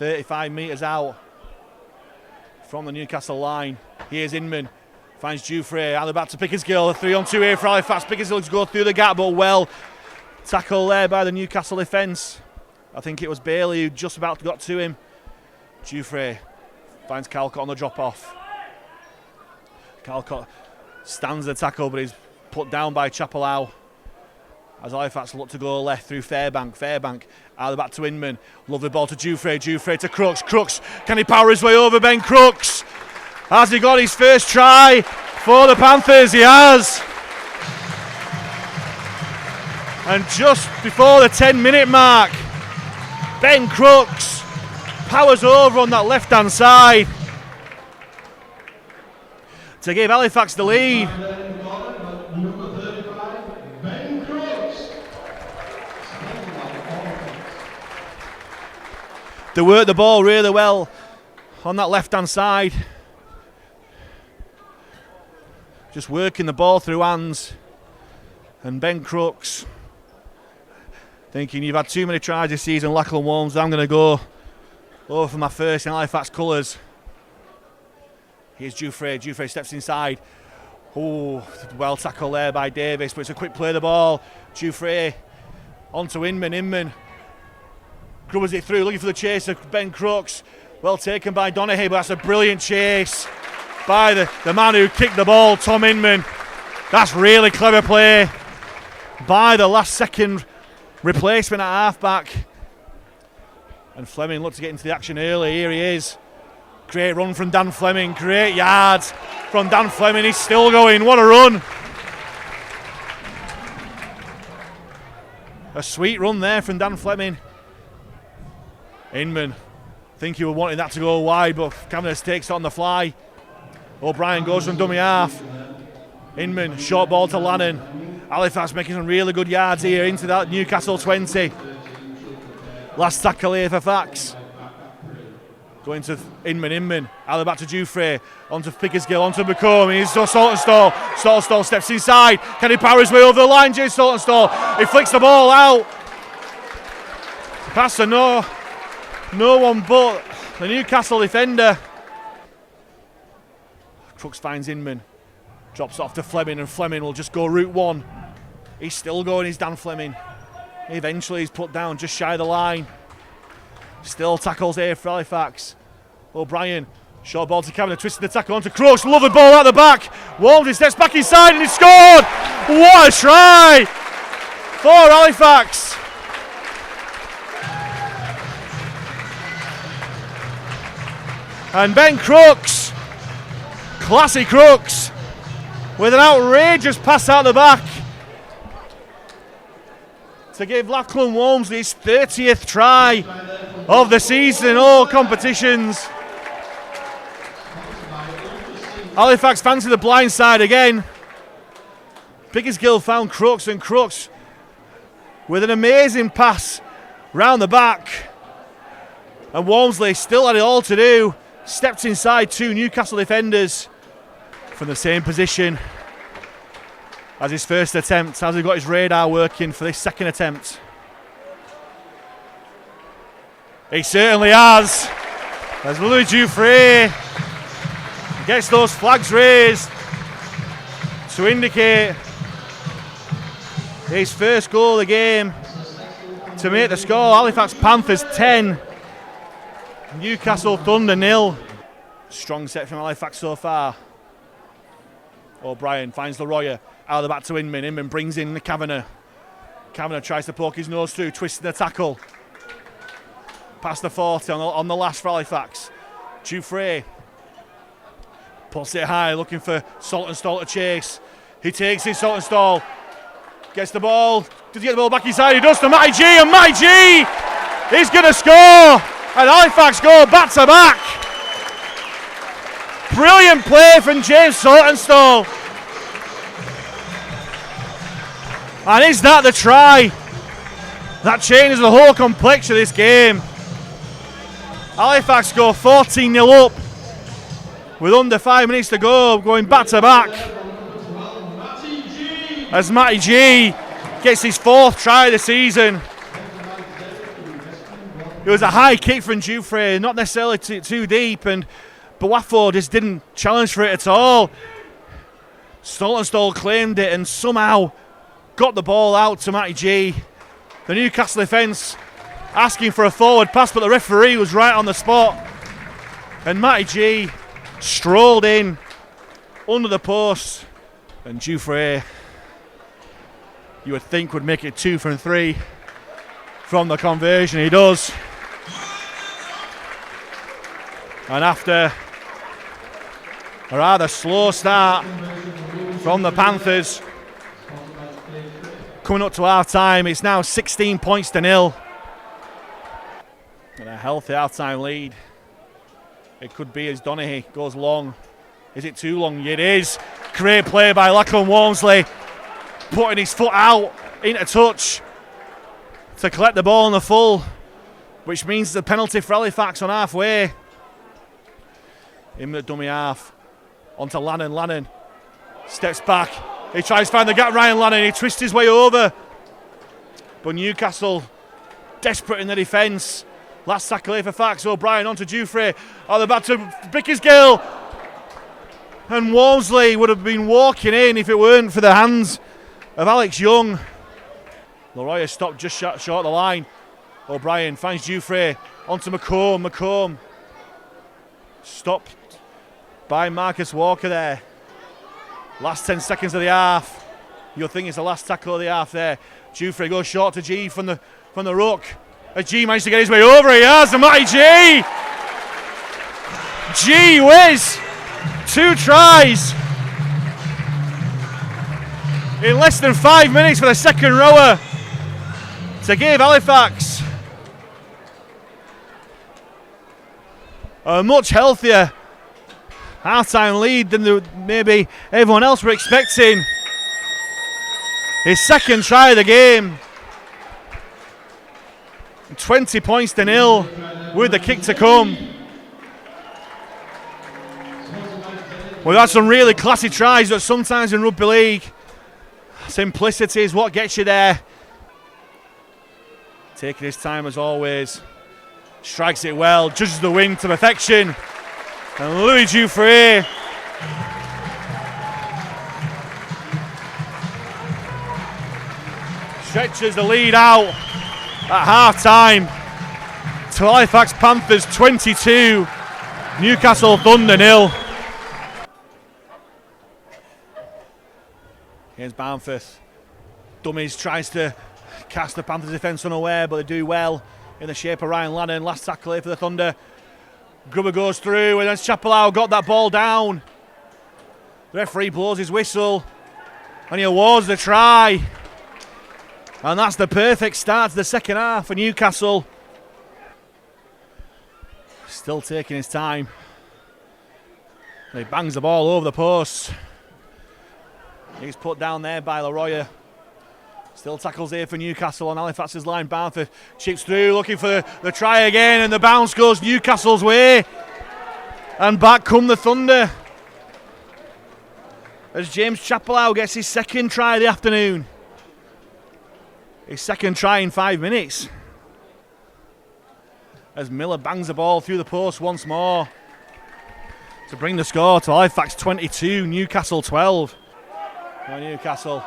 35 metres out from the Newcastle line. Here's Inman, finds Jufrey, and they're back to Pickersgill. 3-on-2 here for Halifax. Pickersgill to go through the gap, but well tackle there by the Newcastle defence. I think it was Bailey who just about got to him. Jufrey finds Calcott on the drop-off. Calcott stands the tackle, but he's put down by Chapelau. As Halifax look to go left through Fairbank. Fairbank out the back to Inman. Lovely ball to Jufrey. Jufrey to Crooks. Crooks, can he power his way over Ben Crooks? Has he got his first try for the Panthers? He has. And just before the 10-minute mark, Ben Crooks powers over on that left-hand side to give Halifax the lead. They work the ball really well on that left-hand side. Just working the ball through hands. And Ben Crooks thinking, you've had too many tries this season, Lachlan Walmsley. I'm going to go over for my first in Halifax colours. Here's Jufrey. Jufrey steps inside. Oh, well tackled there by Davis, but it's a quick play of the ball. Jufrey onto Inman. Inman grubbers it through, looking for the chase of Ben Crooks. Well taken by Donaghy, but that's a brilliant chase by the man who kicked the ball, Tom Inman. That's really clever play by the last second replacement at halfback. And Fleming looked to get into the action early. Here he is. Great run from Dan Fleming. Great yards from Dan Fleming. He's still going. What a run. A sweet run there from Dan Fleming. Inman, I think he was wanting that to go wide, but Cameron takes it on the fly. O'Brien goes from dummy half. Inman, short ball to Lannon. Halifax making some really good yards here into that Newcastle 20. Last tackle here for Fax. Going to Inman, out the back to Jufrey, onto Pickersgill, onto McComb. He's Saltonstall. Saltonstall steps inside. Can he power his way over the line? James Saltonstall. He flicks the ball out. Pass to no one but the Newcastle defender. Crooks finds Inman. Drops it off to Fleming, and Fleming will just go route one. He's still going, he's Dan Fleming. Eventually he's put down just shy of the line. Still tackles here for Halifax. O'Brien, short ball to Kavanagh, twisting the tackle onto Crooks. Lovely ball out the back. Walmsley steps back inside and he scored. What a try for Halifax. And Ben Crooks, classy Crooks, with an outrageous pass out the back to give Lachlan Walmsley his 30th try of the season in all competitions. Halifax fancy the blind side again. Pickersgill found Crooks, and Crooks with an amazing pass round the back. And Walmsley still had it all to do. Stepped inside two Newcastle defenders from the same position as his first attempt. Has he got his radar working for this second attempt? He certainly has. As Louis Jufrey gets those flags raised to indicate his first goal of the game to make the score. Halifax Panthers 10, Newcastle Thunder 0. Strong set from Halifax so far. O'Brien finds Leroy out of the back to Inman. Inman brings in the Kavanagh. Kavanagh tries to poke his nose through, twisting the tackle. Past the 40 on the last for Halifax. Jufrey puts it high, looking for Saltonstall to chase. He takes it, Saltonstall gets the ball. Does he get the ball back inside? He does to Matty G, and Matty G is going to score. And Halifax go back to back. Brilliant play from James Saltonstall. And is that the try that changes the whole complexion of this game? Halifax go 14-0 up with under 5 minutes to go, going back to back. As Matty G gets his 4th try of the season. It was a high kick from Dufresne, not necessarily too deep, but Wafford just didn't challenge for it at all. Stoltenstall claimed it and somehow got the ball out to Matty G. The Newcastle defence asking for a forward pass, but the referee was right on the spot. And Matty G strolled in under the post. And Dufresne, you would think, would make it 2 from 3 from the conversion. He does. And after a rather slow start from the Panthers, coming up to half-time, it's now 16 points to 0. And a healthy half-time lead. It could be as Donaghy goes long. Is it too long? It is. Great play by Lachlan Walmsley, putting his foot out into touch to collect the ball in the full, which means the penalty for Halifax on halfway. In the dummy half, onto Lannon. Lannon steps back. He tries to find the gap. Ryan Lannon, he twists his way over. But Newcastle desperate in the defence. Last tackle here for Fax. O'Brien onto Dufresne. Oh, they're back to Bickersgill. And Walmsley would have been walking in if it weren't for the hands of Alex Young. Leroy stopped just short of the line. O'Brien finds Dufresne onto McComb. McComb stopped by Marcus Walker there. Last 10 seconds of the half. You'll think it's the last tackle of the half there. Dufresne goes short to G from the ruck. As G managed to get his way over, he has, and Matty G! Gee whiz! 2 tries in less than 5 minutes for the second rower to give Halifax a much healthier half-time lead than maybe everyone else were expecting. His second try of the game. 20 points to 0 with the kick to come. We've had some really classy tries, but sometimes in rugby league, simplicity is what gets you there. Taking his time as always. Strikes it well, judges the wing to perfection. And Louis Dufresne stretches the lead out at half-time to Halifax Panthers 22, Newcastle Thunder 0. Here's Barnforth. Dummies tries to cast the Panthers defence unaware, but they do well in the shape of Ryan Lannon. Last tackle here for the Thunder. Grubber goes through, and then Chapelau got that ball down. The referee blows his whistle, and he awards the try. And that's the perfect start to the second half for Newcastle. Still taking his time. And he bangs the ball over the post. He's put down there by Leroy. Still tackles here for Newcastle on Halifax's line. Barnforth chips through, looking for the try again, and the bounce goes Newcastle's way. And back come the Thunder, as James Chapelau gets his second try of the afternoon. His second try in 5 minutes. As Miller bangs the ball through the post once more to bring the score to Halifax 22, Newcastle 12. Now Newcastle,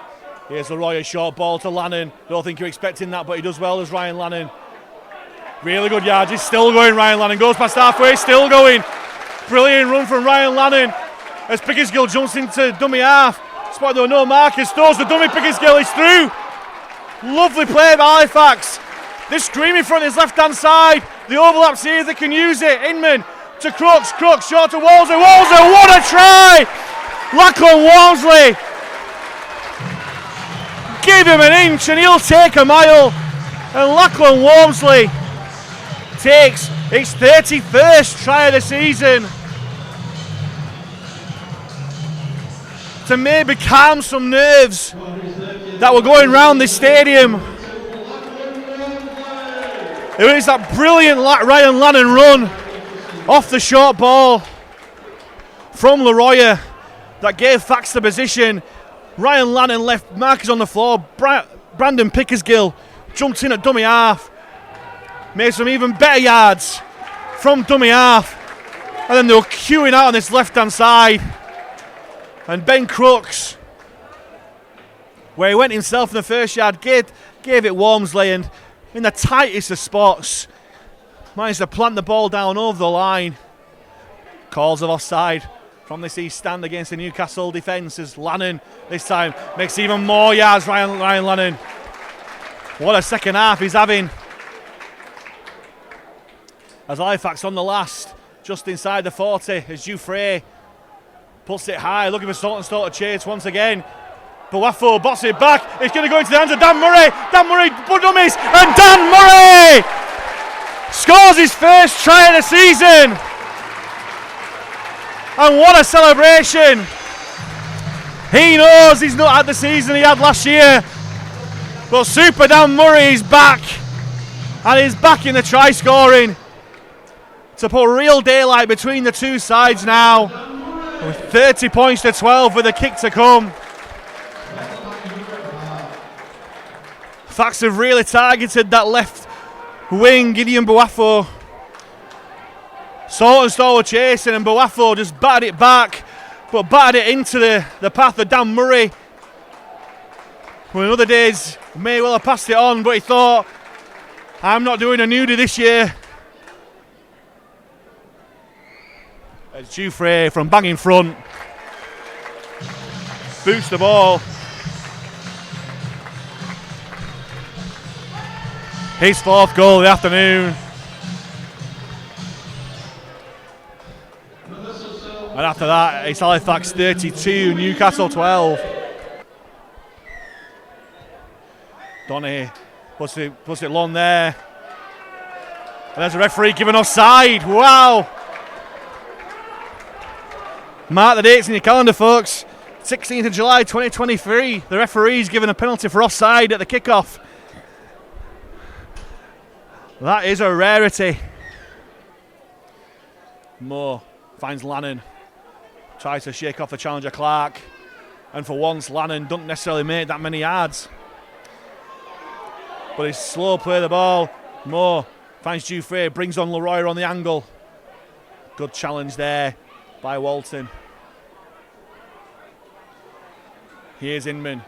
here's Leroy, a short ball to Lannon. Don't think you're expecting that, but he does well as Ryan Lannon. Really good yards, he's still going, Ryan Lannon. Goes past halfway, still going. Brilliant run from Ryan Lannon as Pickersgill jumps into dummy half. Spot there were no markers, throws the dummy, Pickersgill is through. Lovely play by Halifax. This screen in front is left-hand side. The overlap's here, they can use it. Inman to Crooks, Crooks short to Walmsley. Walmsley, what a try! Lachlan Walmsley. Give him an inch and he'll take a mile. And Lachlan Walmsley takes his 31st try of the season to maybe calm some nerves that were going round this stadium. It was that brilliant Ryan Lannon run off the short ball from Leroy that gave Fax the position. Ryan Lannon left markers on the floor. Brandon Pickersgill jumped in at dummy half. made some even better yards from dummy half. And then they were queuing out on this left-hand side. And Ben Crooks, where he went himself in the first yard, gave it Walmsley, and in the tightest of spots, managed to plant the ball down over the line. Calls of offside from this east stand against the Newcastle defence as Lannon this time makes even more yards. Ryan Lannon. What a second half he's having. As Halifax on the last, just inside the 40, as Dufresne puts it high, looking for Saltonstall to chase once again. Boafo bots it back. It's going to go into the hands of Dan Murray. Dan Murray, dummies, and Dan Murray scores his first try of the season. And what a celebration. He knows he's not had the season he had last year. But Super Dan Murray is back. And he's back in the try scoring to put real daylight between the two sides now. With 30 points to 12 with a kick to come. Fax have really targeted that left wing, Gideon Boafo. Saltonstall were chasing and Boafo just batted it back, but batted it into the path of Dan Murray. Well, in other days, may well have passed it on, but he thought, I'm not doing a nudie this year. As Dufresne from bang in front boots the ball. His fourth goal of the afternoon. And after that, it's Halifax 32, Newcastle 12. Donny puts it long there. And there's a referee giving offside. Wow. Mark the dates in your calendar, folks. 16th of July 2023. The referee's given a penalty for offside at the kickoff. That is a rarity. Moore finds Lannon. Tries to shake off the challenger Clark. And for once, Lannon doesn't necessarily make that many yards. But he's slow play the ball. Moore finds Dufresne, brings on Leroy on the angle. Good challenge there by Walton. Here's Inman.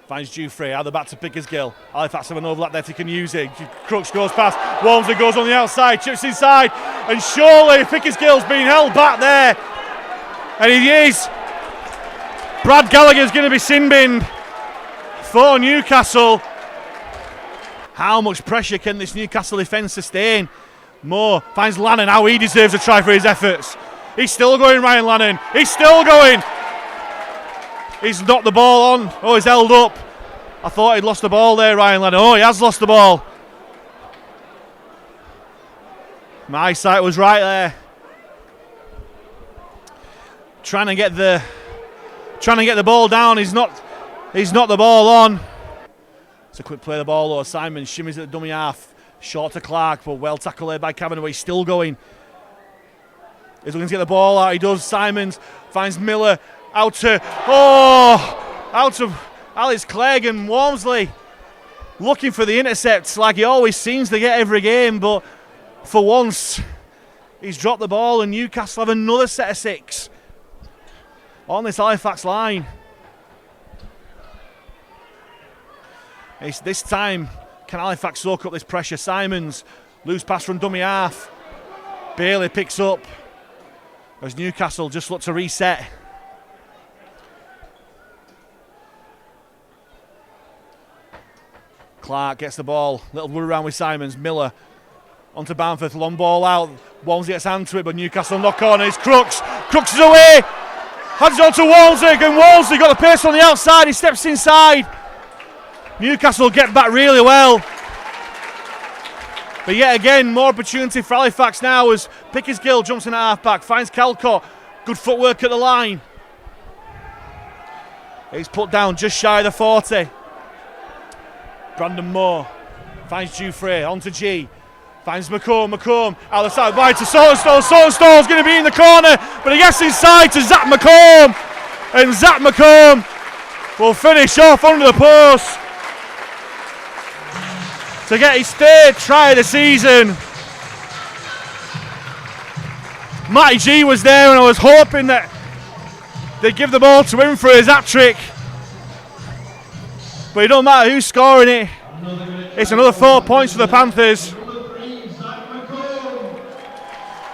Finds Dufresne, out the back to Pickersgill. Halifax have an overlap there, they can use it. Crooks goes past, Walmsley goes on the outside, chips inside, and surely Pickersgill's being held back there. And he is. Brad Gallagher's going to be sin-binned for Newcastle. How much pressure can this Newcastle defence sustain? Moore finds Lannon, how he deserves a try for his efforts. He's still going, Ryan Lannon. He's still going. He's knocked the ball on. Oh, he's held up. I thought he'd lost the ball there, Ryan Lannon. Oh, he has lost the ball. My sight was right there. Trying to get the ball down. He's knocked the ball on. It's a quick play the ball though. Simon shimmies at the dummy half. Short to Clark, but well tackled there by Kavanagh. He's still going. He's looking to get the ball out. He does. Simons finds Miller. Out to Alex Clegg, and Walmsley looking for the intercepts like he always seems to get every game, but for once he's dropped the ball and Newcastle have another set of 6 on this Halifax line. It's this time, can Halifax soak up this pressure? Simons, loose pass from dummy half. Bailey picks up as Newcastle just look to reset. Clark gets the ball, little whirl around with Simons. Miller onto Bamford, long ball out. Walmsley gets hand to it, but Newcastle knock on. It's Crooks. Crooks is away. Hands it on to Walmsley, and Walmsley got the pace on the outside. He steps inside. Newcastle get back really well. But yet again, more opportunity for Halifax now as Pickersgill jumps in at half-back, finds Calcott. Good footwork at the line. He's put down just shy of the 40. Brandon Moore finds Dufresne, on to G. Finds McComb out the side, wide to Saltonstall. Saltonstall's going to be in the corner, but he gets inside to Zach McComb. And Zach McComb will finish off under the post. to get his 3rd try of the season. Matty G was there and I was hoping that they'd give the ball to him for his hat-trick. But it don't matter who's scoring it. It's another 4 points for the Panthers.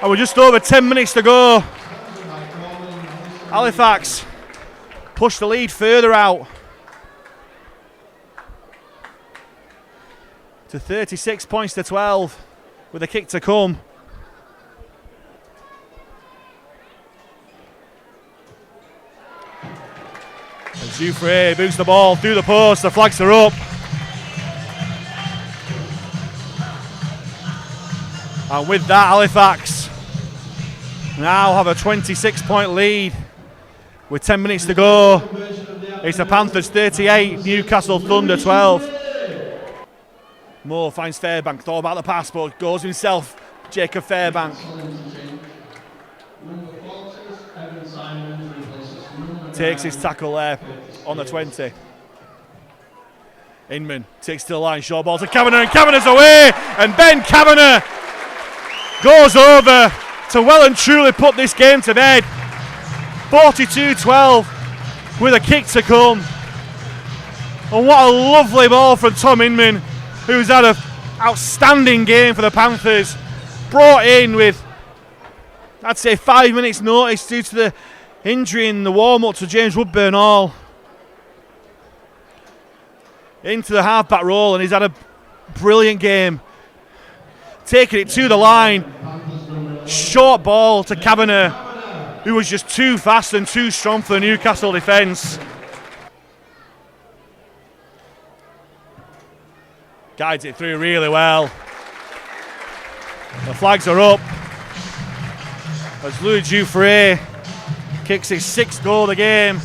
And we're just over 10 minutes to go. Halifax push the lead further out to 36 points to 12 with a kick to come. And Jouffre boosts the ball through the post, the flags are up. And with that, Halifax now have a 26-point lead with 10 minutes to go. It's the Panthers 38, Newcastle Thunder 12. Moore finds Fairbank, thought about the pass, but goes himself, Jacob Fairbank. Takes his tackle there on the 20. Inman takes to the line, short ball to Kavanagh, and Kavanagh's away, and Ben Kavanagh goes over to well and truly put this game to bed. 42-12 with a kick to come. And what a lovely ball from Tom Inman, who's had an outstanding game for the Panthers. Brought in with, I'd say, 5 minutes notice due to the injury in the warm-up to James Woodburn Hall. Into the half-back role, and he's had a brilliant game. Taking it to the line. Short ball to Kavanagh, who was just too fast and too strong for the Newcastle defence. Guides it through really well. The flags are up as Louis Jouffre kicks his 6th goal of the game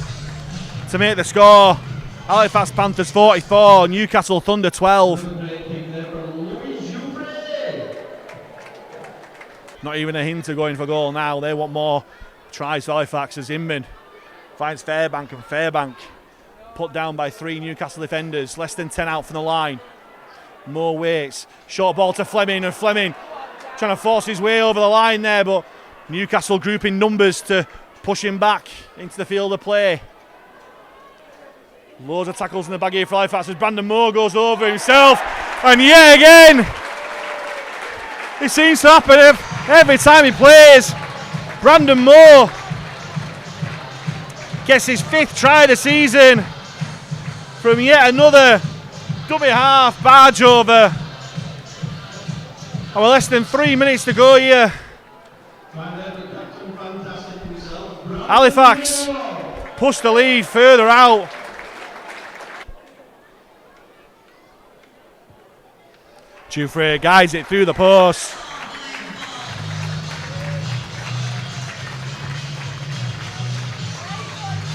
to make the score. Halifax Panthers 44, Newcastle Thunder 12. Not even a hint of going for goal now. They want more tries for Halifax as Inman finds Fairbank, and Fairbank put down by 3 Newcastle defenders. Less than 10 out from the line. Moore waits. Short ball to Fleming, and Fleming trying to force his way over the line there, but Newcastle grouping numbers to push him back into the field of play. Loads of tackles in the bag here for Halifax as Brandon Moore goes over himself, and yet again it seems to happen every time he plays. Brandon Moore gets his 5th try of the season from yet another dummy half barge over. And we're less than 3 minutes to go here. Halifax push the lead further out. Jouffre guides it through the post.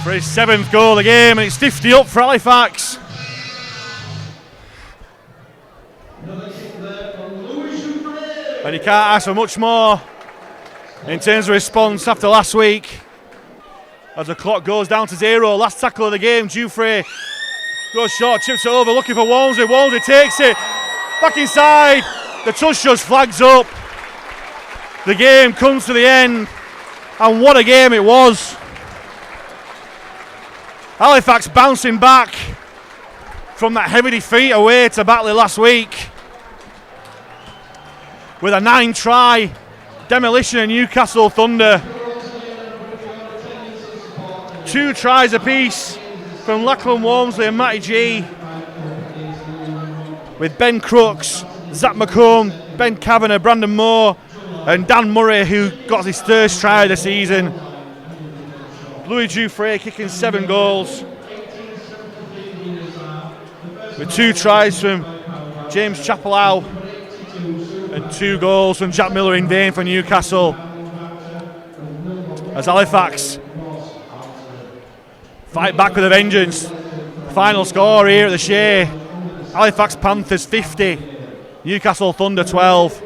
For his 7th goal of the game, and it's 50 up for Halifax. And he can't ask for much more in terms of response after last week. As the clock goes down to 0, last tackle of the game, Jouffre goes short, chips it over, looking for Walmsley. Walmsley takes it back inside. The touch just flags up. The game comes to the end, and what a game it was. Halifax bouncing back from that heavy defeat away to Batley last week with a 9-try demolition of Newcastle Thunder. 2 tries apiece from Lachlan Walmsley and Matty G, with Ben Crooks, Zach McComb, Ben Kavanagh, Brandon Moore and Dan Murray, who got his 3rd try of the season. Louis Jouffre kicking 7 goals, with 2 tries from James Chapelau and 2 goals from Jack Miller in vain for Newcastle. As Halifax fight back with a vengeance. Final score here at the Shay. Halifax Panthers 50, Newcastle Thunder 12.